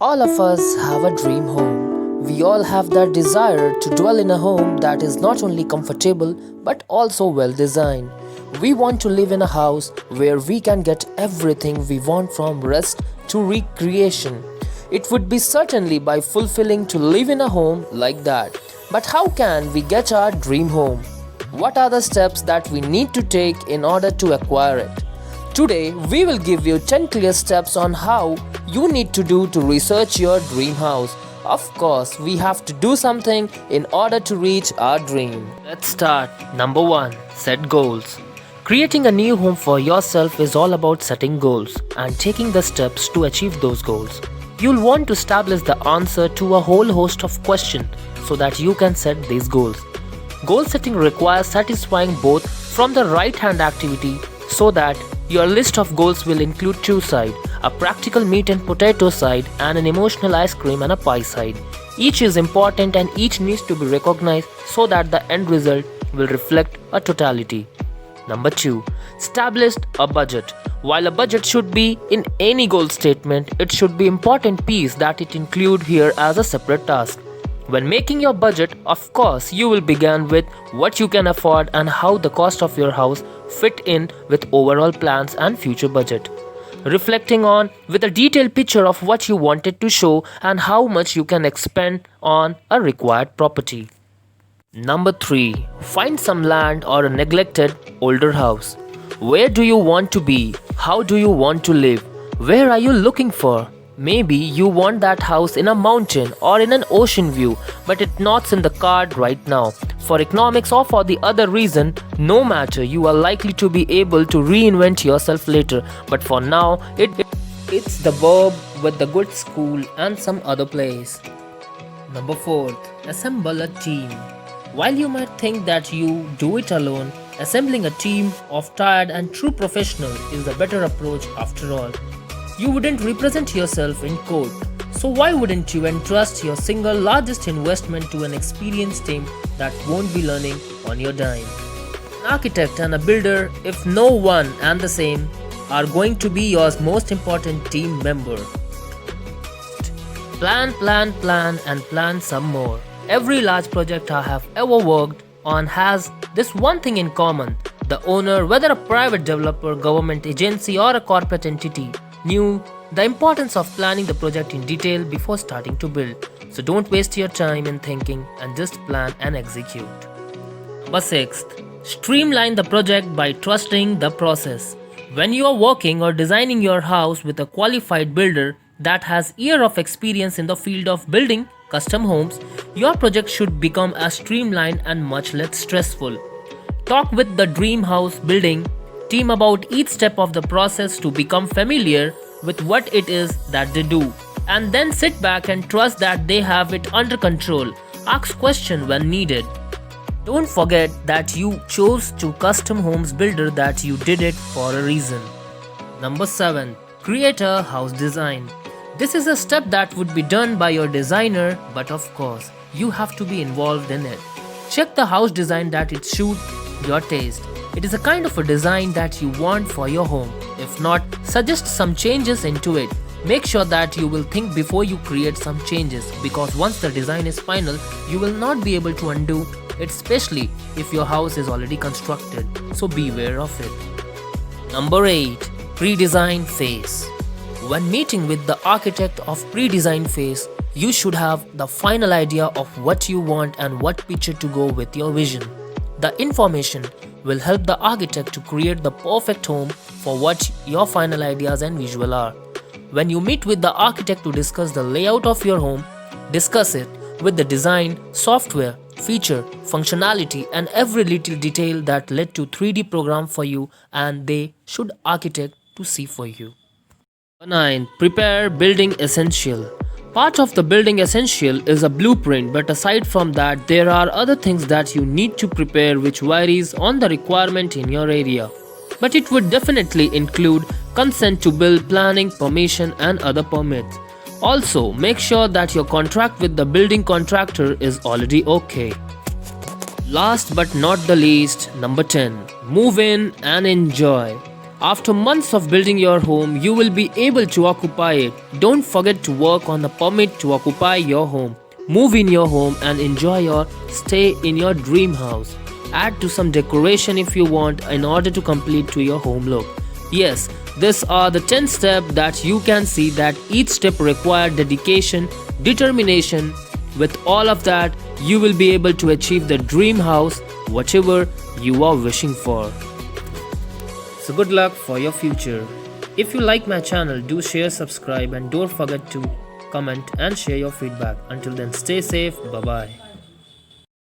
All of us have a dream home. We all have that desire to dwell in a home that is not only comfortable but also well designed. We want to live in a house where we can get everything we want from rest to recreation. It would be certainly by fulfilling to live in a home like that. But how can we get our dream home? What are the steps that we need to take in order to acquire it? Today, we will give you 10 clear steps on how you need to do to research your dream house. Of course, we have to do something in order to reach our dream. Let's start. Number 1. Set goals. Creating a new home for yourself is all about setting goals and taking the steps to achieve those goals. You'll want to establish the answer to a whole host of questions so that you can set these goals. Goal setting requires satisfying both from the right hand activity so that your list of goals will include two sides, a practical meat and potato side and an emotional ice cream and a pie side. Each is important and each needs to be recognized so that the end result will reflect a totality. Number 2. Establish a budget. While a budget should be in any goal statement, it should be important piece that it include here as a separate task. When making your budget, of course, you will begin with what you can afford and how the cost of your house fit in with overall plans and future budget. Reflecting on with a detailed picture of what you wanted to show and how much you can expend on a required property. Number 3. Find some land or a neglected older house. Where do you want to be? How do you want to live? Where are you looking for? Maybe you want that house in a mountain or in an ocean view, but it's not in the card right now. For economics or for the other reason, no matter, you are likely to be able to reinvent yourself later. But for now, it's the verb with the good school and some other place. Number 4. Assemble a team. While you might think that you do it alone, assembling a team of tired and true professionals is a better approach after all. You wouldn't represent yourself in court, so why wouldn't you entrust your single largest investment to an experienced team that won't be learning on your dime? An architect and a builder, if no one and the same, are going to be your most important team member. Plan, and plan some more. Every large project I have ever worked on has this one thing in common. The owner, whether a private developer, government agency or a corporate entity, knew the importance of planning the project in detail before starting to build. So don't waste your time in thinking and just plan and execute. Number 6. Streamline the project by trusting the process. When you are working or designing your house with a qualified builder that has years of experience in the field of building custom homes, your project should become as streamlined and much less stressful. Talk with the dream house building team about each step of the process to become familiar with what it is that they do, and then sit back and trust that they have it under control. Ask questions when needed. Don't forget that you chose to custom homes builder, that you did it for a reason. Number 7. Create a house design. This is a step that would be done by your designer, but of course, you have to be involved in it. Check the house design that it suits your taste. It is a kind of a design that you want for your home. If not, suggest some changes into it. Make sure that you will think before you create some changes, because once the design is final, you will not be able to undo it, especially if your house is already constructed. So beware of it. Number 8. Pre-design phase. When meeting with the architect of pre-design phase, you should have the final idea of what you want and what picture to go with your vision. The information will help the architect to create the perfect home for what your final ideas and visual are. When you meet with the architect to discuss the layout of your home, discuss it with the design, software, feature, functionality and every little detail that led to 3D program for you and they should architect to see for you. 9. Prepare building essential. Part of the building essential is a blueprint, but aside from that, there are other things that you need to prepare which varies on the requirement in your area. But it would definitely include consent to build, planning, permission and other permits. Also, make sure that your contract with the building contractor is already okay. Last but not the least, number 10. Move in and enjoy. After months of building your home, you will be able to occupy it. Don't forget to work on the permit to occupy your home. Move in your home and enjoy your stay in your dream house. Add to some decoration if you want in order to complete to your home look. Yes, these are the 10 steps that you can see that each step requires dedication, determination. With all of that, you will be able to achieve the dream house, whatever you are wishing for. So good luck for your future. If you like my channel, do share, subscribe and don't forget to comment and share your feedback. Until then, stay safe. Bye bye.